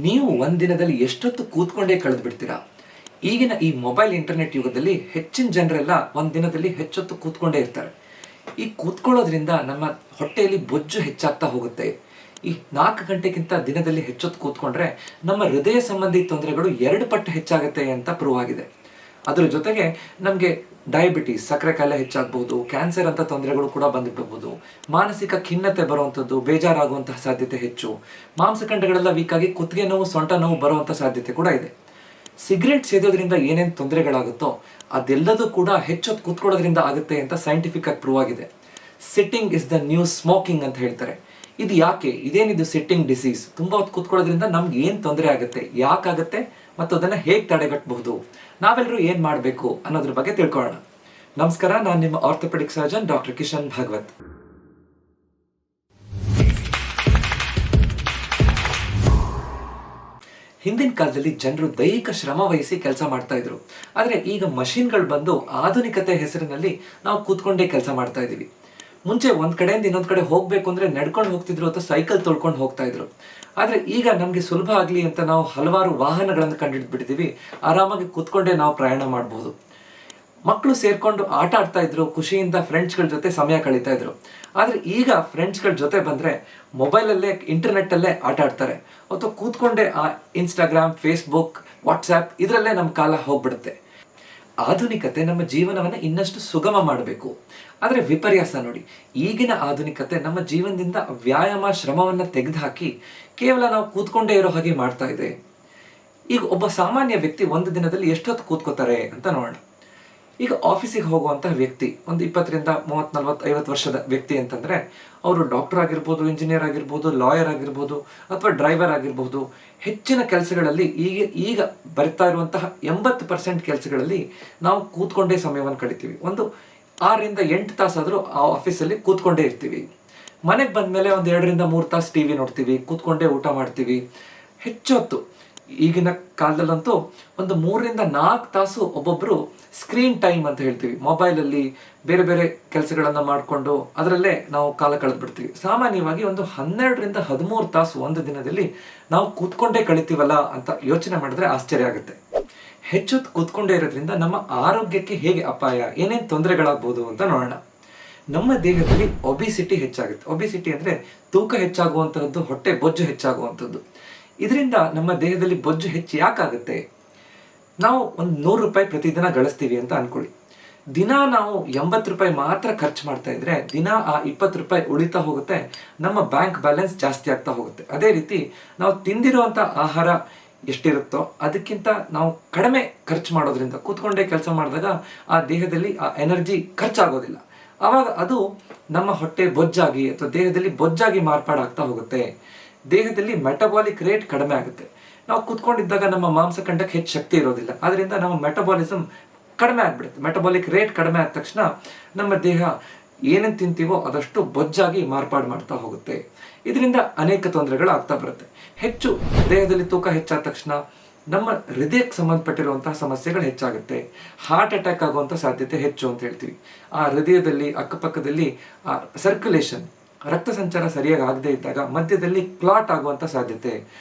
ನೀವು ಒಂದಿನದಲ್ಲಿ ಎಷ್ಟೊತ್ತು ಕೂತ್ಕೊಂಡೇ ಕಳೆದು ಬಿಡ್ತೀರಾ? ಈಗಿನ ಈ ಮೊಬೈಲ್ ಇಂಟರ್ನೆಟ್ ಯುಗದಲ್ಲಿ ಹೆಚ್ಚಿನ ಜನರೆಲ್ಲ ಒಂದಿನದಲ್ಲಿ ಹೆಚ್ಚೊತ್ತು ಕೂತ್ಕೊಂಡೇ ಇರ್ತಾರೆ. ಈ ಕೂತ್ಕೊಳ್ಳೋದ್ರಿಂದ ನಮ್ಮ ಹೊಟ್ಟೆಯಲ್ಲಿ ಬೊಜ್ಜು ಹೆಚ್ಚಾಗ್ತಾ ಹೋಗುತ್ತೆ. ಈ 4 ಗಂಟೆಗಿಂತ ದಿನದಲ್ಲಿ ಹೆಚ್ಚೊತ್ತು ಕೂತ್ಕೊಂಡ್ರೆ ನಮ್ಮ ಹೃದಯ ಸಂಬಂಧಿ ತೊಂದರೆಗಳು 2 ಪಟ್ಟು ಹೆಚ್ಚಾಗುತ್ತೆ ಅಂತ ಪ್ರೂವ್ ಆಗಿದೆ. ಅದ್ರ ಜೊತೆಗೆ ನಮಗೆ ಡಯಾಬಿಟೀಸ್, ಸಕ್ಕರೆ ಕಾಯಿಲೆ ಹೆಚ್ಚಾಗಬಹುದು, ಕ್ಯಾನ್ಸರ್ ಅಂತ ತೊಂದರೆಗಳು ಕೂಡ ಬಂದ್ಬಿಡ್ಬೋದು, ಮಾನಸಿಕ ಖಿನ್ನತೆ ಬರುವಂಥದ್ದು, ಬೇಜಾರಾಗುವಂತಹ ಸಾಧ್ಯತೆ ಹೆಚ್ಚು, ಮಾಂಸಖಂಡಗಳೆಲ್ಲ ವೀಕ್ ಆಗಿ ಕುತ್ತಿಗೆ ನೋವು, ಸೊಂಟ ನೋವು ಬರುವಂಥ ಸಾಧ್ಯತೆ ಕೂಡ ಇದೆ. ಸಿಗರೇಟ್ ಸೇದೋದ್ರಿಂದ ಏನೇನು ತೊಂದರೆಗಳಾಗುತ್ತೋ ಅದೆಲ್ಲದೂ ಕೂಡ ಹೆಚ್ಚೊತ್ತು ಕೂತ್ಕೊಳ್ಳೋದ್ರಿಂದ ಆಗುತ್ತೆ ಅಂತ ಸೈಂಟಿಫಿಕ್ ಆಗಿ ಪ್ರೂವ್ ಆಗಿದೆ. Sitting is the new smoking ಅಂತ ಹೇಳ್ತಾರೆ. ಇದು ಯಾಕೆ? ಇದೇನಿದು ಸಿಟ್ಟಿಂಗ್ ಡಿಸೀಸ್? ತುಂಬ ಹೊತ್ತು ಕೂತ್ಕೊಳ್ಳೋದ್ರಿಂದ ನಮ್ಗೆ ಏನು ತೊಂದರೆ ಆಗುತ್ತೆ, ಯಾಕಾಗುತ್ತೆ ಮತ್ತು ಅದನ್ನು ಹೇಗೆ ತಡೆಗಟ್ಟಬಹುದು, ನಾವೆಲ್ಲರೂ ಏನು ಮಾಡಬೇಕು ಅನ್ನೋದ್ರ ಬಗ್ಗೆ ತಿಳ್ಕೊಳ್ಳೋಣ. ನಮಸ್ಕಾರ, ನಾನು ನಿಮ್ಮ orthopedic surgeon doctor Kishan Bhagwat. ಹಿಂದಿನ ಕಾಲದಲ್ಲಿ ಜನರು ದೈಹಿಕ ಶ್ರಮ ವಹಿಸಿ ಕೆಲಸ ಮಾಡ್ತಾ ಇದ್ರು. ಆದರೆ ಈಗ ಮಷಿನ್ಗಳು ಬಂದು ಆಧುನಿಕತೆ ಹೆಸರಿನಲ್ಲಿ ನಾವು ಕೂತ್ಕೊಂಡೇ ಕೆಲಸ ಮಾಡ್ತಾ ಇದ್ದೀವಿ. ಮುಂಚೆ ಒಂದು ಕಡೆಯಿಂದ ಇನ್ನೊಂದು ಕಡೆ ಹೋಗಬೇಕು ಅಂದರೆ ನಡ್ಕೊಂಡು ಹೋಗ್ತಿದ್ರು ಅಥವಾ ಸೈಕಲ್ ತೊಳ್ಕೊಂಡು ಹೋಗ್ತಾ ಇದ್ರು. ಆದರೆ ಈಗ ನಮಗೆ ಸುಲಭ ಆಗಲಿ ಅಂತ ನಾವು ಹಲವಾರು ವಾಹನಗಳನ್ನು ಕಂಡುಹಿಡಿದ್ಬಿಟ್ಟಿದ್ದೀವಿ. ಆರಾಮಾಗಿ ಕೂತ್ಕೊಂಡೇ ನಾವು ಪ್ರಯಾಣ ಮಾಡ್ಬೋದು. ಮಕ್ಕಳು ಸೇರ್ಕೊಂಡು ಆಟ ಆಡ್ತಾ ಇದ್ರು, ಖುಷಿಯಿಂದ ಫ್ರೆಂಡ್ಸ್ಗಳ ಜೊತೆ ಸಮಯ ಕಳೀತಾ ಇದ್ರು. ಆದರೆ ಈಗ ಫ್ರೆಂಡ್ಸ್ಗಳ ಜೊತೆ ಬಂದರೆ ಮೊಬೈಲಲ್ಲೇ, ಇಂಟರ್ನೆಟ್ಟಲ್ಲೇ ಆಟ ಆಡ್ತಾರೆ ಅಥವಾ ಕೂತ್ಕೊಂಡೇ ಆ ಇನ್ಸ್ಟಾಗ್ರಾಮ್, ಫೇಸ್ಬುಕ್, ವಾಟ್ಸ್ಯಾಪ್ ಇದರಲ್ಲೇ ನಮ್ಮ ಕಾಲ ಹೋಗ್ಬಿಡುತ್ತೆ. ಆಧುನಿಕತೆ ನಮ್ಮ ಜೀವನವನ್ನು ಇನ್ನಷ್ಟು ಸುಗಮ ಮಾಡಬೇಕು. ಆದರೆ ವಿಪರ್ಯಾಸ ನೋಡಿ, ಈಗಿನ ಆಧುನಿಕತೆ ನಮ್ಮ ಜೀವನದಿಂದ ವ್ಯಾಯಾಮ, ಶ್ರಮವನ್ನು ತೆಗೆದುಹಾಕಿ ಕೇವಲ ನಾವು ಕೂತ್ಕೊಂಡೇ ಇರೋ ಹಾಗೆ ಮಾಡ್ತಾ ಇದೆ. ಈಗ ಒಬ್ಬ ಸಾಮಾನ್ಯ ವ್ಯಕ್ತಿ ಒಂದು ದಿನದಲ್ಲಿ ಎಷ್ಟೊತ್ತು ಕೂತ್ಕೋತಾರೆ ಅಂತ ನೋಡೋಣ. ಈಗ ಆಫೀಸಿಗೆ ಹೋಗುವಂತಹ ವ್ಯಕ್ತಿ, ಒಂದು 20ರಿಂದ 30, 40, 50 ವರ್ಷದ ವ್ಯಕ್ತಿ ಅಂತಂದರೆ ಅವರು ಡಾಕ್ಟರ್ ಆಗಿರ್ಬೋದು, ಇಂಜಿನಿಯರ್ ಆಗಿರ್ಬೋದು, ಲಾಯರ್ ಆಗಿರ್ಬೋದು ಅಥವಾ ಡ್ರೈವರ್ ಆಗಿರ್ಬೋದು. ಹೆಚ್ಚಿನ ಕೆಲಸಗಳಲ್ಲಿ ಈಗ ಬರ್ತಾ ಇರುವಂತಹ 80% ಕೆಲಸಗಳಲ್ಲಿ ನಾವು ಕೂತ್ಕೊಂಡೇ ಸಮಯವನ್ನು ಕಳಿತೀವಿ. ಒಂದು 6ರಿಂದ 8 ತಾಸಾದರೂ ಆ ಆಫೀಸಲ್ಲಿ ಕೂತ್ಕೊಂಡೇ ಇರ್ತೀವಿ. ಮನೆಗೆ ಬಂದಮೇಲೆ ಒಂದು 2ರಿಂದ 3 ತಾಸು ಟಿ ವಿ ನೋಡ್ತೀವಿ, ಕೂತ್ಕೊಂಡೇ ಊಟ ಮಾಡ್ತೀವಿ. ಹೆಚ್ಚೊತ್ತು ಈಗಿನ ಕಾಲದಲ್ಲಂತೂ ಒಂದು 3ರಿಂದ 4 ತಾಸು ಒಬ್ಬೊಬ್ಬರು ಸ್ಕ್ರೀನ್ ಟೈಮ್ ಅಂತ ಹೇಳ್ತೀವಿ, ಮೊಬೈಲಲ್ಲಿ ಬೇರೆ ಬೇರೆ ಕೆಲಸಗಳನ್ನು ಮಾಡಿಕೊಂಡು ಅದರಲ್ಲೇ ನಾವು ಕಾಲ ಕಳೆದ್ಬಿಡ್ತೀವಿ. ಸಾಮಾನ್ಯವಾಗಿ ಒಂದು 12ರಿಂದ 13 ತಾಸು ಒಂದು ದಿನದಲ್ಲಿ ನಾವು ಕೂತ್ಕೊಂಡೇ ಕಳಿತೀವಲ್ಲ ಅಂತ ಯೋಚನೆ ಮಾಡಿದ್ರೆ ಆಶ್ಚರ್ಯ ಆಗುತ್ತೆ. ಹೆಚ್ಚೊತ್ತು ಕೂತ್ಕೊಂಡೇ ಇರೋದ್ರಿಂದ ನಮ್ಮ ಆರೋಗ್ಯಕ್ಕೆ ಹೇಗೆ ಅಪಾಯ, ಏನೇನು ತೊಂದರೆಗಳಾಗ್ಬೋದು ಅಂತ ನೋಡೋಣ. ನಮ್ಮ ದೇಹದಲ್ಲಿ ಒಬಿಸಿಟಿ ಹೆಚ್ಚಾಗುತ್ತೆ. ಒಬಿಸಿಟಿ ಅಂದರೆ ತೂಕ ಹೆಚ್ಚಾಗುವಂತಹದ್ದು, ಹೊಟ್ಟೆ ಬೊಜ್ಜು ಹೆಚ್ಚಾಗುವಂಥದ್ದು. ಇದರಿಂದ ನಮ್ಮ ದೇಹದಲ್ಲಿ ಬೊಜ್ಜು ಹೆಚ್ಚು ಯಾಕಾಗುತ್ತೆ? ನಾವು ಒಂದು 100 ರೂಪಾಯಿ ಪ್ರತಿದಿನ ಗಳಿಸ್ತೀವಿ ಅಂತ ಅಂದ್ಕೊಳ್ಳಿ. ದಿನ ನಾವು 80 ರೂಪಾಯಿ ಮಾತ್ರ ಖರ್ಚು ಮಾಡ್ತಾ ಇದ್ರೆ ದಿನ ಆ 20 ರೂಪಾಯಿ ಉಳಿತಾ ಹೋಗುತ್ತೆ. ನಮ್ಮ ಬ್ಯಾಂಕ್ ಬ್ಯಾಲೆನ್ಸ್ ಜಾಸ್ತಿ ಆಗ್ತಾ ಹೋಗುತ್ತೆ. ಅದೇ ರೀತಿ ನಾವು ತಿಂದಿರುವಂಥ ಆಹಾರ ಎಷ್ಟಿರುತ್ತೋ ಅದಕ್ಕಿಂತ ನಾವು ಕಡಿಮೆ ಖರ್ಚು ಮಾಡೋದ್ರಿಂದ, ಕೂತ್ಕೊಂಡೇ ಕೆಲಸ ಮಾಡಿದಾಗ ಆ ದೇಹದಲ್ಲಿ ಆ ಎನರ್ಜಿ ಖರ್ಚಾಗೋದಿಲ್ಲ. ಆವಾಗ ಅದು ನಮ್ಮ ಹೊಟ್ಟೆ ಬೊಜ್ಜಾಗಿ ಅಥವಾ ದೇಹದಲ್ಲಿ ಬೊಜ್ಜಾಗಿ ಮಾರ್ಪಾಡಾಗ್ತಾ ಹೋಗುತ್ತೆ. ದೇಹದಲ್ಲಿ ಮೆಟಬಾಲಿಕ್ ರೇಟ್ ಕಡಿಮೆ ಆಗುತ್ತೆ. ನಾವು ಕೂತ್ಕೊಂಡಿದ್ದಾಗ ನಮ್ಮ ಮಾಂಸಖಂಡಕ್ಕೆ ಹೆಚ್ಚು ಶಕ್ತಿ ಇರೋದಿಲ್ಲ. ಆದ್ದರಿಂದ ನಮ್ಮ ಮೆಟಬಾಲಿಸಮ್ ಕಡಿಮೆ ಆಗಿಬಿಡುತ್ತೆ. ಮೆಟಬಾಲಿಕ್ ರೇಟ್ ಕಡಿಮೆ ಆದ ತಕ್ಷಣ ನಮ್ಮ ದೇಹ ಏನೇನು ತಿಂತೀವೋ ಅದಷ್ಟು ಬೊಜ್ಜಾಗಿ ಮಾರ್ಪಾಡು ಮಾಡ್ತಾ ಹೋಗುತ್ತೆ. ಇದರಿಂದ ಅನೇಕ ತೊಂದರೆಗಳು ಆಗ್ತಾ ಬರುತ್ತೆ. ಹೆಚ್ಚು ದೇಹದಲ್ಲಿ ತೂಕ ಹೆಚ್ಚಾದ ತಕ್ಷಣ ನಮ್ಮ ಹೃದಯಕ್ಕೆ ಸಂಬಂಧಪಟ್ಟಿರುವಂತಹ ಸಮಸ್ಯೆಗಳು ಹೆಚ್ಚಾಗುತ್ತೆ. ಹಾರ್ಟ್ ಅಟ್ಯಾಕ್ ಆಗುವಂಥ ಸಾಧ್ಯತೆ ಹೆಚ್ಚು ಅಂತ ಹೇಳ್ತೀವಿ. ಆ ಹೃದಯದಲ್ಲಿ ಅಕ್ಕಪಕ್ಕದಲ್ಲಿ ಆ ಸರ್ಕ್ಯುಲೇಷನ್, ರಕ್ತ ಸಂಚಾರ ಸರಿಯಾಗಿ ಆಗದೇ ಇದ್ದಾಗ ಮಧ್ಯದಲ್ಲಿ ಕ್ಲಾಟ್ ಆಗುವಂಥ ಸಾಧ್ಯತೆ.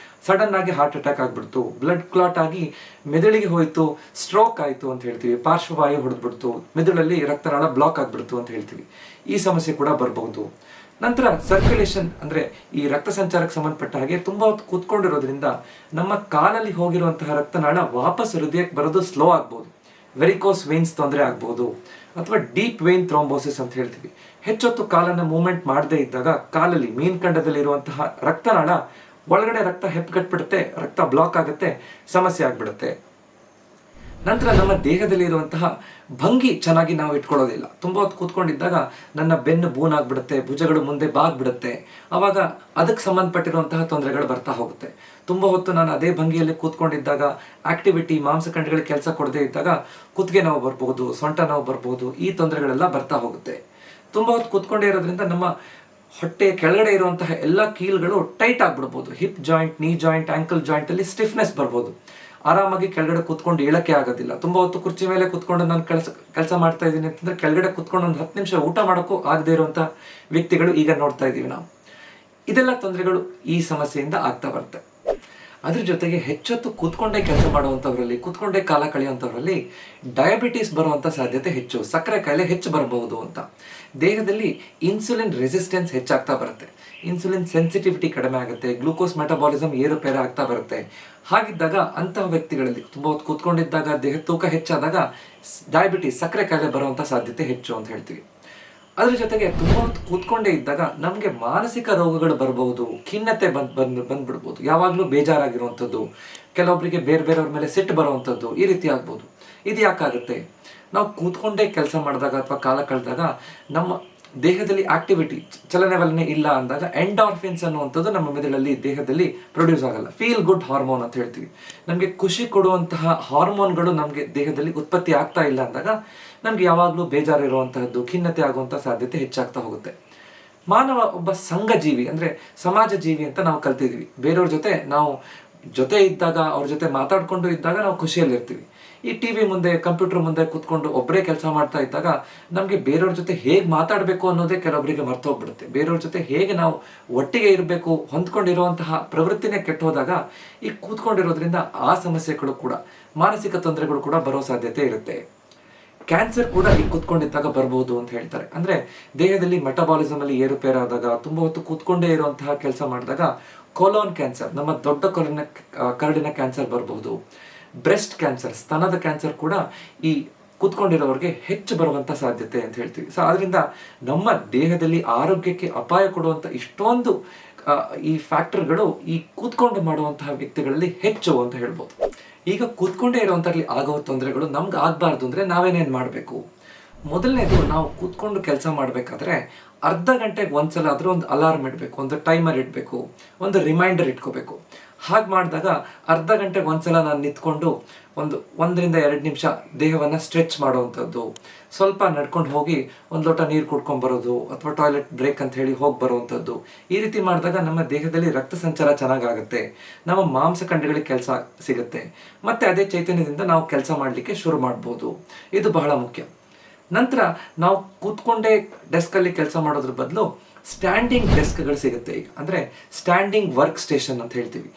ಸಡನ್ ಆಗಿ ಹಾರ್ಟ್ ಅಟ್ಯಾಕ್ ಆಗಿಬಿಡ್ತು, ಬ್ಲಡ್ ಕ್ಲಾಟ್ ಆಗಿ ಮೆದುಳಿಗೆ ಹೋಯಿತು, ಸ್ಟ್ರೋಕ್ ಆಯಿತು ಅಂತ ಹೇಳ್ತೀವಿ, ಪಾರ್ಶ್ವವಾಯು ಹೊಡೆದ್ಬಿಡ್ತು, ಮೆದುಳಲ್ಲಿ ರಕ್ತನಾಳ ಬ್ಲಾಕ್ ಆಗಿಬಿಡ್ತು ಅಂತ ಹೇಳ್ತೀವಿ. ಈ ಸಮಸ್ಯೆ ಕೂಡ ಬರಬಹುದು. ನಂತರ ಸರ್ಕ್ಯುಲೇಷನ್ ಅಂದರೆ ಈ ರಕ್ತ ಸಂಚಾರಕ್ಕೆ ಸಂಬಂಧಪಟ್ಟ ಹಾಗೆ ತುಂಬ ಹೊತ್ತು ಕೂತ್ಕೊಂಡಿರೋದ್ರಿಂದ ನಮ್ಮ ಕಾಲಲ್ಲಿ ಹೋಗಿರುವಂತಹ ರಕ್ತನಾಳ ವಾಪಸ್ ಹೃದಯಕ್ಕೆ ಬರೋದು ಸ್ಲೋ ಆಗ್ಬೋದು. ವೆರಿಕೋಸ್ ವೇನ್ಸ್ ತೊಂದರೆ ಆಗ್ಬೋದು ಅಥವಾ ಡೀಪ್ ವೇನ್ ಥ್ರೋಂಬೋಸಿಸ್ ಅಂತ ಹೇಳ್ತೀವಿ. ಹೆಚ್ಚೊತ್ತು ಕಾಲನ್ನು ಮೂವ್ಮೆಂಟ್ ಮಾಡದೇ ಇದ್ದಾಗ ಕಾಲಲ್ಲಿ ಮೀನ್ಖಂಡದಲ್ಲಿರುವಂತಹ ರಕ್ತನಾಳ ಒಳಗಡೆ ರಕ್ತ ಹೆಪ್ಪುಗಟ್ಬಿಡುತ್ತೆ, ರಕ್ತ ಬ್ಲಾಕ್ ಆಗುತ್ತೆ, ಸಮಸ್ಯೆ ಆಗಿಬಿಡುತ್ತೆ. ನಂತರ ನಮ್ಮ ದೇಹದಲ್ಲಿ ಇರುವಂತಹ ಭಂಗಿ ಚೆನ್ನಾಗಿ ನಾವು ಇಟ್ಕೊಳ್ಳೋದಿಲ್ಲ. ತುಂಬ ಹೊತ್ತು ಕೂತ್ಕೊಂಡಿದ್ದಾಗ ನನ್ನ ಬೆನ್ನು ಬೂನಾಗ್ಬಿಡುತ್ತೆ, ಭುಜಗಳು ಮುಂದೆ ಬಾಗ್ಬಿಡುತ್ತೆ. ಆವಾಗ ಅದಕ್ಕೆ ಸಂಬಂಧಪಟ್ಟಿರುವಂತಹ ತೊಂದರೆಗಳು ಬರ್ತಾ ಹೋಗುತ್ತೆ. ತುಂಬ ಹೊತ್ತು ನಾನು ಅದೇ ಭಂಗಿಯಲ್ಲಿ ಕೂತ್ಕೊಂಡಿದ್ದಾಗ ಆಕ್ಟಿವಿಟಿ, ಮಾಂಸಖಂಡಗಳಿಗೆ ಕೆಲಸ ಕೊಡದೇ ಇದ್ದಾಗ ಕುತ್ತಿಗೆ ನೋವು ಬರ್ಬೋದು, ಸೊಂಟ ನೋವು ಬರ್ಬೋದು. ಈ ತೊಂದರೆಗಳೆಲ್ಲ ಬರ್ತಾ ಹೋಗುತ್ತೆ. ತುಂಬ ಹೊತ್ತು ಕೂತ್ಕೊಂಡೇ ಇರೋದ್ರಿಂದ ನಮ್ಮ ಹೊಟ್ಟೆ ಕೆಳಗಡೆ ಇರುವಂತಹ ಎಲ್ಲ ಕೀಲ್ಗಳು ಟೈಟ್ ಆಗಿಬಿಡ್ಬೋದು. Hip joint, knee joint, ankle ಜಾಯಿಂಟಲ್ಲಿ ಸ್ಟಿಫ್ನೆಸ್ ಬರ್ಬೋದು. ಆರಾಮಾಗಿ ಕೆಳಗಡೆ ಕೂತ್ಕೊಂಡು ಏಳಕ್ಕೆ ಆಗೋದಿಲ್ಲ. ತುಂಬ ಹೊತ್ತು ಕುರ್ಚಿ ಮೇಲೆ ಕೂತ್ಕೊಂಡು ನಾನು ಕೆಲಸ ಮಾಡ್ತಾ ಇದ್ದೀನಿ ಅಂತಂದರೆ ಕೆಳಗಡೆ ಕೂತ್ಕೊಂಡು ಒಂದು 10 ನಿಮಿಷ ಊಟ ಮಾಡೋಕ್ಕೂ ಆಗದೇ ಇರುವಂಥ ವ್ಯಕ್ತಿಗಳು ಈಗ ನೋಡ್ತಾ ಇದ್ದೀವಿ ನಾವು. ಇದೆಲ್ಲ ತೊಂದರೆಗಳು ಈ ಸಮಸ್ಯೆಯಿಂದ ಆಗ್ತಾ ಬರುತ್ತೆ. ಅದ್ರ ಜೊತೆಗೆ ಹೆಚ್ಚೊತ್ತು ಕೂತ್ಕೊಂಡೇ ಕೆಲಸ ಮಾಡುವಂಥವ್ರಲ್ಲಿ, ಕೂತ್ಕೊಂಡೇ ಕಾಲ ಕಳೆಯುವಂಥವ್ರಲ್ಲಿ ಡಯಾಬಿಟೀಸ್ ಬರುವಂಥ ಸಾಧ್ಯತೆ ಹೆಚ್ಚು, ಸಕ್ಕರೆ ಕಾಯಿಲೆ ಹೆಚ್ಚು ಬರಬಹುದು ಅಂತ. ದೇಹದಲ್ಲಿ ಇನ್ಸುಲಿನ್ ರೆಸಿಸ್ಟೆನ್ಸ್ ಹೆಚ್ಚಾಗ್ತಾ ಬರುತ್ತೆ, ಇನ್ಸುಲಿನ್ ಸೆನ್ಸಿಟಿವಿಟಿ ಕಡಿಮೆ ಆಗುತ್ತೆ, ಗ್ಲೂಕೋಸ್ ಮೆಟಬಾಲಿಸಮ್ ಏರುಪೇರು ಆಗ್ತಾ ಬರುತ್ತೆ. ಹಾಗಿದ್ದಾಗ ಅಂತಹ ವ್ಯಕ್ತಿಗಳಲ್ಲಿ ತುಂಬ ಹೊತ್ತು ಕೂತ್ಕೊಂಡಿದ್ದಾಗ ದೇಹ ತೂಕ ಹೆಚ್ಚಾದಾಗ ಡಯಾಬಿಟೀಸ್, ಸಕ್ಕರೆ ಕಾಯಿಲೆ ಬರುವಂಥ ಸಾಧ್ಯತೆ ಹೆಚ್ಚು ಅಂತ ಹೇಳ್ತೀವಿ. ಅದ್ರ ಜೊತೆಗೆ ತುಂಬ ಹೊತ್ತು ಕೂತ್ಕೊಂಡೇ ಇದ್ದಾಗ ನಮಗೆ ಮಾನಸಿಕ ರೋಗಗಳು ಬರಬಹುದು, ಖಿನ್ನತೆ ಬಂದ್ಬಿಡ್ಬೋದು, ಯಾವಾಗಲೂ ಬೇಜಾರಾಗಿರುವಂಥದ್ದು, ಕೆಲವೊಬ್ಬರಿಗೆ ಬೇರೆ ಬೇರೆಯವ್ರ ಮೇಲೆ ಸಿಟ್ಟು ಬರುವಂಥದ್ದು, ಈ ರೀತಿ ಆಗ್ಬೋದು. ಇದು ಯಾಕಾಗುತ್ತೆ? ನಾವು ಕೂತ್ಕೊಂಡೇ ಕೆಲಸ ಮಾಡಿದಾಗ ಅಥವಾ ಕಾಲ ಕಳೆದಾಗ ನಮ್ಮ ದೇಹದಲ್ಲಿ ಆಕ್ಟಿವಿಟಿ, ಚಲನವಲನೆ ಇಲ್ಲ ಅಂದಾಗ ಎಂಡಾರ್ಫಿನ್ಸ್ ಅನ್ನುವಂಥದ್ದು ನಮ್ಮ ಮೆದುಳಲ್ಲಿ ದೇಹದಲ್ಲಿ ಪ್ರೊಡ್ಯೂಸ್ ಆಗಲ್ಲ. ಫೀಲ್ ಗುಡ್ ಹಾರ್ಮೋನ್ ಅಂತ ಹೇಳ್ತೀವಿ. ನಮಗೆ ಖುಷಿ ಕೊಡುವಂತಹ ಹಾರ್ಮೋನ್ಗಳು ನಮಗೆ ದೇಹದಲ್ಲಿ ಉತ್ಪತ್ತಿ ಆಗ್ತಾ ಇಲ್ಲ ಅಂದಾಗ ನಮ್ಗೆ ಯಾವಾಗಲೂ ಬೇಜಾರಿರುವಂತಹದ್ದು, ಖಿನ್ನತೆ ಆಗುವಂಥ ಸಾಧ್ಯತೆ ಹೆಚ್ಚಾಗ್ತಾ ಹೋಗುತ್ತೆ. ಮಾನವ ಒಬ್ಬ ಸಂಘ ಜೀವಿ, ಅಂದರೆ ಸಮಾಜ ಜೀವಿ ಅಂತ ನಾವು ಕಲ್ತಿದ್ದೀವಿ. ಬೇರೆಯವ್ರ ಜೊತೆ ನಾವು ಇದ್ದಾಗ, ಅವ್ರ ಜೊತೆ ಮಾತಾಡ್ಕೊಂಡು ಇದ್ದಾಗ ನಾವು ಖುಷಿಯಲ್ಲಿರ್ತೀವಿ. ಈ ಟಿ ವಿ ಮುಂದೆ, ಕಂಪ್ಯೂಟರ್ ಮುಂದೆ ಕೂತ್ಕೊಂಡು ಒಬ್ಬರೇ ಕೆಲಸ ಮಾಡ್ತಾ ಇದ್ದಾಗ ನಮಗೆ ಬೇರೆಯವ್ರ ಜೊತೆ ಹೇಗೆ ಮಾತಾಡಬೇಕು ಅನ್ನೋದೇ ಕೆಲವೊಬ್ಬರಿಗೆ ಮರ್ತೋಗ್ಬಿಡುತ್ತೆ. ಬೇರೆಯವ್ರ ಜೊತೆ ಹೇಗೆ ನಾವು ಒಟ್ಟಿಗೆ ಇರಬೇಕು, ಹೊಂದ್ಕೊಂಡಿರುವಂತಹ ಪ್ರವೃತ್ತಿನೇ ಕೆಟ್ಟೋದಾಗ ಈ ಕೂತ್ಕೊಂಡಿರೋದ್ರಿಂದ ಆ ಸಮಸ್ಯೆಗಳು ಕೂಡ, ಮಾನಸಿಕ ತೊಂದರೆಗಳು ಕೂಡ ಬರೋ ಸಾಧ್ಯತೆ ಇರುತ್ತೆ. ಕ್ಯಾನ್ಸರ್ ಕೂಡ ಈ ಕೂತ್ಕೊಂಡಿದ್ದಾಗ ಬರ್ಬೋದು ಅಂತ ಹೇಳ್ತಾರೆ. ಅಂದರೆ ದೇಹದಲ್ಲಿ ಮೆಟಬಾಲಿಸಮ್ ಅಲ್ಲಿ ಏರುಪೇರಾದಾಗ, ತುಂಬ ಹೊತ್ತು ಕೂತ್ಕೊಂಡೇ ಇರುವಂತಹ ಕೆಲಸ ಮಾಡಿದಾಗ ಕೋಲೋನ್ ಕ್ಯಾನ್ಸರ್, ನಮ್ಮ ದೊಡ್ಡ ಕರಡಿನ ಕ್ಯಾನ್ಸರ್ ಬರಬಹುದು. ಬ್ರೆಸ್ಟ್ ಕ್ಯಾನ್ಸರ್, ಸ್ತನದ ಕ್ಯಾನ್ಸರ್ ಕೂಡ ಈ ಕೂತ್ಕೊಂಡಿರೋರಿಗೆ ಹೆಚ್ಚು ಬರುವಂಥ ಸಾಧ್ಯತೆ ಅಂತ ಹೇಳ್ತೀವಿ. ಸೊ ಅದರಿಂದ ನಮ್ಮ ದೇಹದಲ್ಲಿ ಆರೋಗ್ಯಕ್ಕೆ ಅಪಾಯ ಕೊಡುವಂಥ ಇಷ್ಟೊಂದು ಈ ಫ್ಯಾಕ್ಟರ್ಗಳು ಈ ಕೂತ್ಕೊಂಡು ಮಾಡುವಂತಹ ವ್ಯಕ್ತಿಗಳಲ್ಲಿ ಹೆಚ್ಚು ಅಂತ ಹೇಳ್ಬೋದು. ಈಗ ಕೂತ್ಕೊಂಡೇ ಇರುವಂಥಲ್ಲಿ ಆಗೋ ತೊಂದರೆಗಳು ನಮ್ಗೆ ಆಗಬಾರ್ದು ಅಂದರೆ ನಾವೇನೇನು ಮಾಡಬೇಕು? ಮೊದಲನೇದು, ನಾವು ಕೂತ್ಕೊಂಡು ಕೆಲಸ ಮಾಡಬೇಕಾದ್ರೆ ಅರ್ಧ ಗಂಟೆಗೆ ಒಂದ್ಸಲ ಆದರೂ ಒಂದು ಅಲಾರ್ಮ್ ಇಡಬೇಕು, ಒಂದು ಟೈಮರ್ ಇಡಬೇಕು, ಒಂದು ರಿಮೈಂಡರ್ ಇಟ್ಕೋಬೇಕು. ಹಾಗೆ ಮಾಡಿದಾಗ ಅರ್ಧ ಗಂಟೆಗೆ ಒಂದ್ಸಲ ನಾನು ನಿಂತ್ಕೊಂಡು 1-2 ನಿಮಿಷ ದೇಹವನ್ನು ಸ್ಟ್ರೆಚ್ ಮಾಡುವಂಥದ್ದು, ಸ್ವಲ್ಪ ನಡ್ಕೊಂಡು ಹೋಗಿ ಒಂದು ಲೋಟ ನೀರು ಕುಡ್ಕೊಂಬರೋದು, ಅಥವಾ ಟಾಯ್ಲೆಟ್ ಬ್ರೇಕ್ ಅಂತ ಹೇಳಿ ಹೋಗಿ ಬರುವಂಥದ್ದು. ಈ ರೀತಿ ಮಾಡಿದಾಗ ನಮ್ಮ ದೇಹದಲ್ಲಿ ರಕ್ತ ಸಂಚಾರ ಚೆನ್ನಾಗಾಗುತ್ತೆ, ನಮ್ಮ ಮಾಂಸಖಂಡಗಳಿಗೆ ಕೆಲಸ ಸಿಗುತ್ತೆ, ಮತ್ತು ಅದೇ ಚೈತನ್ಯದಿಂದ ನಾವು ಕೆಲಸ ಮಾಡಲಿಕ್ಕೆ ಶುರು ಮಾಡ್ಬೋದು. ಇದು ಬಹಳ ಮುಖ್ಯ. ನಂತರ ನಾವು ಕೂತ್ಕೊಂಡೇ ಡೆಸ್ಕಲ್ಲಿ ಕೆಲಸ ಮಾಡೋದ್ರ ಬದಲು ಸ್ಟ್ಯಾಂಡಿಂಗ್ ಡೆಸ್ಕ್ಗಳು ಸಿಗುತ್ತೆ ಈಗ, ಅಂದರೆ ಸ್ಟ್ಯಾಂಡಿಂಗ್ ವರ್ಕ್ ಸ್ಟೇಷನ್ ಅಂತ ಹೇಳ್ತೀವಿ.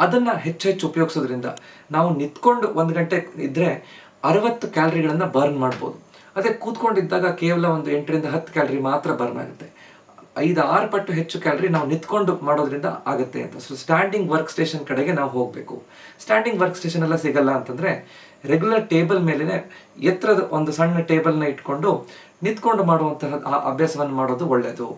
ಅದನ್ನು ಹೆಚ್ಚು ಉಪಯೋಗಿಸೋದ್ರಿಂದ ನಾವು ನಿಂತ್ಕೊಂಡು 1 ಗಂಟೆ ಇದ್ದರೆ 60 ಕ್ಯಾಲರಿಗಳನ್ನು ಬರ್ನ್ ಮಾಡ್ಬೋದು. ಅದೇ ಕೂತ್ಕೊಂಡಿದ್ದಾಗ ಕೇವಲ ಒಂದು 8-10 ಕ್ಯಾಲರಿ ಮಾತ್ರ ಬರ್ನ್ ಆಗುತ್ತೆ. 5-6 ಪಟ್ಟು ಹೆಚ್ಚು ಕ್ಯಾಲರಿ ನಾವು ನಿಂತ್ಕೊಂಡು ಮಾಡೋದ್ರಿಂದ ಆಗುತ್ತೆ ಅಂತ. ಸೊ ಸ್ಟ್ಯಾಂಡಿಂಗ್ ವರ್ಕ್ ಸ್ಟೇಷನ್ ಕಡೆಗೆ ನಾವು ಹೋಗಬೇಕು. ಸ್ಟ್ಯಾಂಡಿಂಗ್ ವರ್ಕ್ ಸ್ಟೇಷನ್ ಎಲ್ಲ ಸಿಗಲ್ಲ ಅಂತಂದರೆ ರೆಗ್ಯುಲರ್ ಟೇಬಲ್ ಮೇಲೇ ಎತ್ತರದ ಒಂದು ಸಣ್ಣ ಟೇಬಲ್ನ ಇಟ್ಕೊಂಡು ನಿಂತ್ಕೊಂಡು ಮಾಡುವಂತಹ ಆ ಅಭ್ಯಾಸವನ್ನು ಮಾಡೋದು ಒಳ್ಳೆಯದು.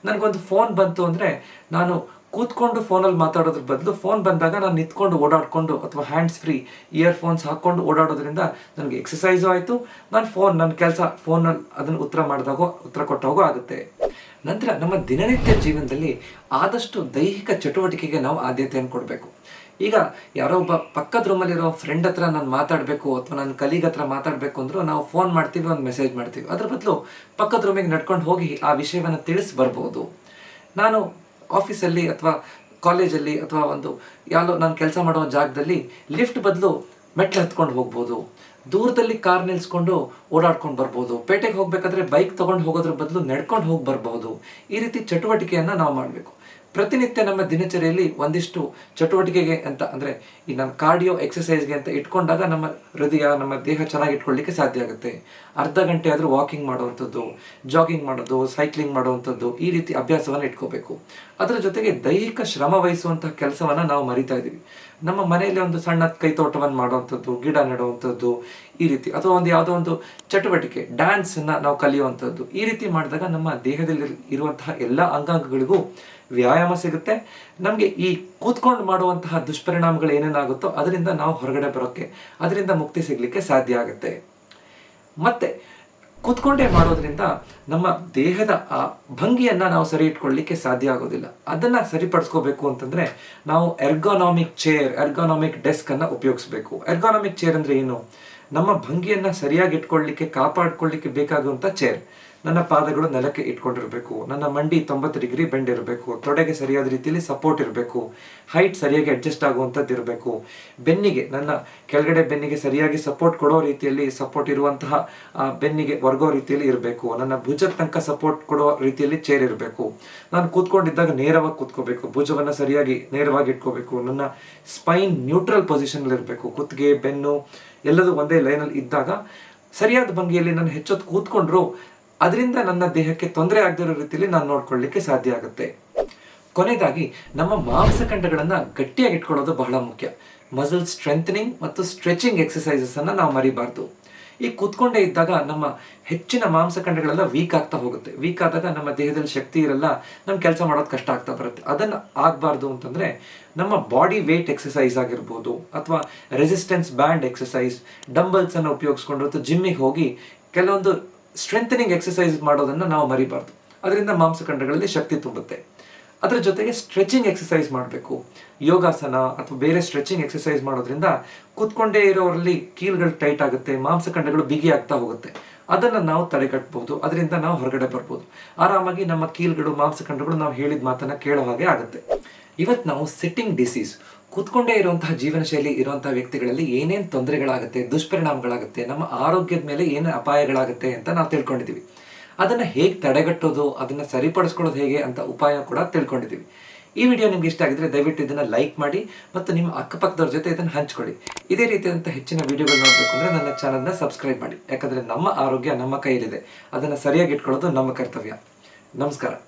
ನನಗೊಂದು ಫೋನ್ ಬಂತು ಅಂದರೆ ನಾನು ಕೂತ್ಕೊಂಡು ಫೋನಲ್ಲಿ ಮಾತಾಡೋದ್ರ ಬದಲು ಫೋನ್ ಬಂದಾಗ ನಾನು ನಿಂತ್ಕೊಂಡು ಓಡಾಡಿಕೊಂಡು ಅಥವಾ ಹ್ಯಾಂಡ್ಸ್ ಫ್ರೀ ಇಯರ್ಫೋನ್ಸ್ ಹಾಕ್ಕೊಂಡು ಓಡಾಡೋದ್ರಿಂದ ನನಗೆ ಎಕ್ಸಸೈಸು ಆಯಿತು, ನನ್ನ ಕೆಲಸ ಫೋನಲ್ಲಿ ಅದನ್ನು ಉತ್ತರ ಕೊಟ್ಟಾಗೂ ಆಗುತ್ತೆ. ನಂತರ ನಮ್ಮ ದಿನನಿತ್ಯ ಜೀವನದಲ್ಲಿ ಆದಷ್ಟು ದೈಹಿಕ ಚಟುವಟಿಕೆಗೆ ನಾವು ಆದ್ಯತೆಯನ್ನು ಕೊಡಬೇಕು. ಈಗ ಯಾರೋ ಒಬ್ಬ ಪಕ್ಕದ ರೂಮಲ್ಲಿರೋ ಫ್ರೆಂಡ್ ಹತ್ರ ನಾನು ಮಾತಾಡಬೇಕು ಅಥವಾ ನನ್ನ ಕಲೀಗ್ ಹತ್ರ ಮಾತಾಡಬೇಕು ಅಂದರೂ ನಾವು ಫೋನ್ ಮಾಡ್ತೀವಿ, ಒಂದು ಮೆಸೇಜ್ ಮಾಡ್ತೀವಿ. ಅದ್ರ ಬದಲು ಪಕ್ಕದ ರೂಮಿಗೆ ನಡ್ಕೊಂಡು ಹೋಗಿ ಆ ವಿಷಯವನ್ನು ತಿಳಿಸಿ ಬರ್ಬೋದು. ನಾನು ಆಫೀಸಲ್ಲಿ ಅಥವಾ ಕಾಲೇಜಲ್ಲಿ ಅಥವಾ ನಾನು ಕೆಲಸ ಮಾಡೋ ಜಾಗದಲ್ಲಿ ಲಿಫ್ಟ್ ಬದಲು ಮೆಟ್ಲು ಹತ್ಕೊಂಡು ಹೋಗ್ಬೋದು. ದೂರದಲ್ಲಿ ಕಾರ್ ನಿಲ್ಸ್ಕೊಂಡು ಓಡಾಡ್ಕೊಂಡು ಬರ್ಬೋದು. ಪೇಟೆಗೆ ಹೋಗ್ಬೇಕಾದ್ರೆ ಬೈಕ್ ತೊಗೊಂಡು ಹೋಗೋದ್ರ ಬದಲು ನಡ್ಕೊಂಡು ಹೋಗಿ ಬರ್ಬೋದು. ಈ ರೀತಿ ಚಟುವಟಿಕೆಯನ್ನು ನಾವು ಮಾಡಬೇಕು. ಪ್ರತಿನಿತ್ಯ ನಮ್ಮ ದಿನಚರಿಯಲ್ಲಿ ಒಂದಿಷ್ಟು ಚಟುವಟಿಕೆಗೆ ಅಂತ, ಅಂದರೆ ಈ ನಮ್ಮ ಕಾರ್ಡಿಯೋ ಎಕ್ಸಸೈಸ್ಗೆ ಅಂತ ಇಟ್ಕೊಂಡಾಗ ನಮ್ಮ ಹೃದಯ, ನಮ್ಮ ದೇಹ ಚೆನ್ನಾಗಿ ಇಟ್ಕೊಳ್ಳಿಕ್ಕೆ ಸಾಧ್ಯ ಆಗುತ್ತೆ. ಅರ್ಧ ಗಂಟೆ ಆದರೂ ವಾಕಿಂಗ್ ಮಾಡುವಂಥದ್ದು, ಜಾಗಿಂಗ್ ಮಾಡೋದು, ಸೈಕ್ಲಿಂಗ್ ಮಾಡುವಂಥದ್ದು, ಈ ರೀತಿ ಅಭ್ಯಾಸವನ್ನು ಇಟ್ಕೋಬೇಕು. ಅದರ ಜೊತೆಗೆ ದೈಹಿಕ ಶ್ರಮ ವಹಿಸುವಂತಹ ಕೆಲಸವನ್ನು ನಾವು ಮರಿತಾ ಇದ್ದೀವಿ. ನಮ್ಮ ಮನೆಯಲ್ಲಿ ಒಂದು ಸಣ್ಣ ಕೈತೋಟವನ್ನು ಮಾಡುವಂಥದ್ದು, ಗಿಡ ನೆಡುವಂಥದ್ದು, ಈ ರೀತಿ, ಅಥವಾ ಯಾವುದೋ ಒಂದು ಚಟುವಟಿಕೆ, ಡ್ಯಾನ್ಸನ್ನು ನಾವು ಕಲಿಯುವಂಥದ್ದು, ಈ ರೀತಿ ಮಾಡಿದಾಗ ನಮ್ಮ ದೇಹದಲ್ಲಿ ಇರುವಂತಹ ಎಲ್ಲ ಅಂಗಾಂಗಗಳಿಗೂ ವ್ಯಾಯಾಮ ಸಿಗುತ್ತೆ. ನಮಗೆ ಈ ಕೂತ್ಕೊಂಡು ಮಾಡುವಂತಹ ದುಷ್ಪರಿಣಾಮಗಳು ಏನೇನಾಗುತ್ತೋ ಅದರಿಂದ ನಾವು ಹೊರಗಡೆ ಬರೋಕ್ಕೆ, ಅದರಿಂದ ಮುಕ್ತಿ ಸಿಗಲಿಕ್ಕೆ ಸಾಧ್ಯ ಆಗುತ್ತೆ. ಮತ್ತು ಕೂತ್ಕೊಂಡೇ ಮಾಡೋದ್ರಿಂದ ನಮ್ಮ ದೇಹದ ಆ ಭಂಗಿಯನ್ನು ನಾವು ಸರಿ ಇಟ್ಕೊಳ್ಳಿಕ್ಕೆ ಸಾಧ್ಯ ಆಗೋದಿಲ್ಲ. ಅದನ್ನು ಸರಿಪಡಿಸ್ಕೋಬೇಕು ಅಂತಂದರೆ ನಾವು ಎರ್ಗಾನಾಮಿಕ್ ಡೆಸ್ಕನ್ನು ಉಪಯೋಗಿಸ್ಬೇಕು. ಎರ್ಗಾನಾಮಿಕ್ ಚೇರ್ ಅಂದರೆ ಏನು? ನಮ್ಮ ಭಂಗಿಯನ್ನು ಸರಿಯಾಗಿ ಇಟ್ಕೊಳ್ಳಿಕ್ಕೆ, ಕಾಪಾಡ್ಕೊಳ್ಳಿಕ್ಕೆ ಬೇಕಾಗುವಂಥ ಚೇರ್. ನನ್ನ ಪಾದಗಳು ನೆಲಕ್ಕೆ ಇಟ್ಕೊಂಡಿರಬೇಕು, ನನ್ನ ಮಂಡಿ 90 ಡಿಗ್ರಿ ಬೆಂಡ್ ಇರಬೇಕು, ತೊಡೆಗೆ ಸರಿಯಾದ ರೀತಿಯಲ್ಲಿ ಸಪೋರ್ಟ್ ಇರಬೇಕು, ಹೈಟ್ ಸರಿಯಾಗಿ ಅಡ್ಜಸ್ಟ್ ಆಗುವಂಥದ್ದು ಇರಬೇಕು, ಬೆನ್ನಿಗೆ ನನ್ನ ಕೆಳಗಡೆ ಬೆನ್ನಿಗೆ ಸರಿಯಾಗಿ ಸಪೋರ್ಟ್ ಕೊಡೋ ರೀತಿಯಲ್ಲಿ ಸಪೋರ್ಟ್ ಇರುವಂತಹ ಬೆನ್ನಿಗೆ ವರ್ಗೋ ರೀತಿಯಲ್ಲಿ ಇರಬೇಕು, ನನ್ನ ಭುಜದ ತನಕ ಸಪೋರ್ಟ್ ಕೊಡೋ ರೀತಿಯಲ್ಲಿ ಚೇರ್ ಇರಬೇಕು, ನಾನು ಕೂತ್ಕೊಂಡಿದ್ದಾಗ ನೇರವಾಗಿ ಕೂತ್ಕೋಬೇಕು, ಭುಜವನ್ನು ಸರಿಯಾಗಿ ನೇರವಾಗಿ ಇಟ್ಕೋಬೇಕು, ನನ್ನ ಸ್ಪೈನ್ ನ್ಯೂಟ್ರಲ್ ಪೊಸಿಷನ್ ಇರಬೇಕು, ಕುತ್ತಿಗೆ ಬೆನ್ನು ಎಲ್ಲದೂ ಒಂದೇ ಲೈನಲ್ಲಿ ಇದ್ದಾಗ ಸರಿಯಾದ ಭಂಗಿಯಲ್ಲಿ ನಾನು ಹೆಚ್ಚೊತ್ತು ಕೂತ್ಕೊಂಡ್ರು ಅದರಿಂದ ನನ್ನ ದೇಹಕ್ಕೆ ತೊಂದರೆ ಆಗದಿರೋ ರೀತಿಯಲ್ಲಿ ನಾನು ನೋಡ್ಕೊಳ್ಳಿಕ್ಕೆ ಸಾಧ್ಯ ಆಗುತ್ತೆ. ಕೊನೆಯದಾಗಿ ನಮ್ಮ ಮಾಂಸಖಂಡಗಳನ್ನು ಗಟ್ಟಿಯಾಗಿ ಇಟ್ಕೊಳ್ಳೋದು ಬಹಳ ಮುಖ್ಯ. ಮಸಲ್ ಸ್ಟ್ರೆಂಥನಿಂಗ್ ಮತ್ತು ಸ್ಟ್ರೆಚಿಂಗ್ ಎಕ್ಸಸೈಸಸ್ ಅನ್ನು ನಾವು ಮರಿಬಾರ್ದು. ಈ ಕೂತ್ಕೊಂಡೇ ಇದ್ದಾಗ ನಮ್ಮ ಹೆಚ್ಚಿನ ಮಾಂಸಖಂಡಗಳೆಲ್ಲ ವೀಕ್ ಆಗ್ತಾ ಹೋಗುತ್ತೆ. ವೀಕ್ ಆದಾಗ ನಮ್ಮ ದೇಹದಲ್ಲಿ ಶಕ್ತಿ ಇರಲ್ಲ, ನಮ್ಮ ಕೆಲಸ ಮಾಡೋದು ಕಷ್ಟ ಆಗ್ತಾ ಬರುತ್ತೆ. ಅದನ್ನು ಆಗಬಾರ್ದು ಅಂತಂದರೆ ನಮ್ಮ ಬಾಡಿ ವೇಟ್ ಎಕ್ಸಸೈಸ್ ಆಗಿರ್ಬೋದು, ಅಥವಾ ರೆಸಿಸ್ಟೆನ್ಸ್ ಬ್ಯಾಂಡ್ ಎಕ್ಸಸೈಸ್, ಡಂಬಲ್ಸನ್ನು ಉಪಯೋಗಿಸ್ಕೊಂಡು ಅಥವಾ ಜಿಮ್ಮಿಗೆ ಹೋಗಿ ಕೆಲವೊಂದು ಸ್ಟ್ರೆಂಥನಿಂಗ್ ಎಕ್ಸಸೈಸ್ ಮಾಡೋದನ್ನು ನಾವು ಮರಿಬಾರ್ದು. ಅದರಿಂದ ಮಾಂಸಖಂಡಗಳಲ್ಲಿ ಶಕ್ತಿ ತುಂಬುತ್ತೆ. ಅದರ ಜೊತೆಗೆ ಸ್ಟ್ರೆಚಿಂಗ್ ಎಕ್ಸಸೈಸ್ ಮಾಡಬೇಕು. ಯೋಗಾಸನ ಅಥವಾ ಬೇರೆ ಸ್ಟ್ರೆಚಿಂಗ್ ಎಕ್ಸಸೈಸ್ ಮಾಡೋದ್ರಿಂದ ಕೂತ್ಕೊಂಡೇ ಇರೋರಲ್ಲಿ ಕೀಲುಗಳು ಟೈಟ್ ಆಗುತ್ತೆ, ಮಾಂಸಖಂಡಗಳು ಬಿಗಿ ಆಗ್ತಾ ಹೋಗುತ್ತೆ. ಅದನ್ನು ನಾವು ತಡೆಗಟ್ಟಬಹುದು. ಅದರಿಂದ ನಾವು ಹೊರಗಡೆ ಬರ್ಬೋದು. ಆರಾಮಾಗಿ ನಮ್ಮ ಕೀಲುಗಳು ಮಾಂಸಖಂಡಗಳು ನಾವು ಹೇಳಿದ ಮಾತನ್ನು ಕೇಳೋ ಹಾಗೆ ಆಗುತ್ತೆ. ಇವತ್ತು ನಾವು ಸಿಟ್ಟಿಂಗ್ ಡಿಸೀಸ್, ಕೂತ್ಕೊಂಡೇ ಇರುವಂತಹ ಜೀವನ ಶೈಲಿ ಇರುವಂತಹ ವ್ಯಕ್ತಿಗಳಲ್ಲಿ ಏನೇನು ತೊಂದರೆಗಳಾಗುತ್ತೆ, ದುಷ್ಪರಿಣಾಮಗಳಾಗುತ್ತೆ, ನಮ್ಮ ಆರೋಗ್ಯದ ಮೇಲೆ ಏನು ಅಪಾಯಗಳಾಗುತ್ತೆ ಅಂತ ನಾವು ತಿಳ್ಕೊಂಡಿದ್ದೀವಿ. ಅದನ್ನು ಹೇಗೆ ತಡೆಗಟ್ಟೋದು, ಅದನ್ನು ಸರಿಪಡಿಸ್ಕೊಳ್ಳೋದು ಹೇಗೆ ಅಂತ ಉಪಾಯ ಕೂಡ ತಿಳ್ಕೊಂಡಿದ್ದೀವಿ. ಈ ವಿಡಿಯೋ ನಿಮ್ಗೆ ಇಷ್ಟ ಆಗಿದ್ರೆ ದಯವಿಟ್ಟು ಇದನ್ನು ಲೈಕ್ ಮಾಡಿ ಮತ್ತು ನಿಮ್ಮ ಅಕ್ಕಪಕ್ಕದವ್ರ ಜೊತೆ ಇದನ್ನು ಹಂಚ್ಕೊಳ್ಳಿ. ಇದೇ ರೀತಿಯಾದಂಥ ಹೆಚ್ಚಿನ ವಿಡಿಯೋಗಳು ನೋಡಬೇಕು ಅಂದರೆ ನನ್ನ ಚಾನಲ್ನ ಸಬ್ಸ್ಕ್ರೈಬ್ ಮಾಡಿ. ಯಾಕಂದರೆ ನಮ್ಮ ಆರೋಗ್ಯ ನಮ್ಮ ಕೈಯಲ್ಲಿದೆ. ಅದನ್ನು ಸರಿಯಾಗಿ ಇಟ್ಕೊಳ್ಳೋದು ನಮ್ಮ ಕರ್ತವ್ಯ. ನಮಸ್ಕಾರ.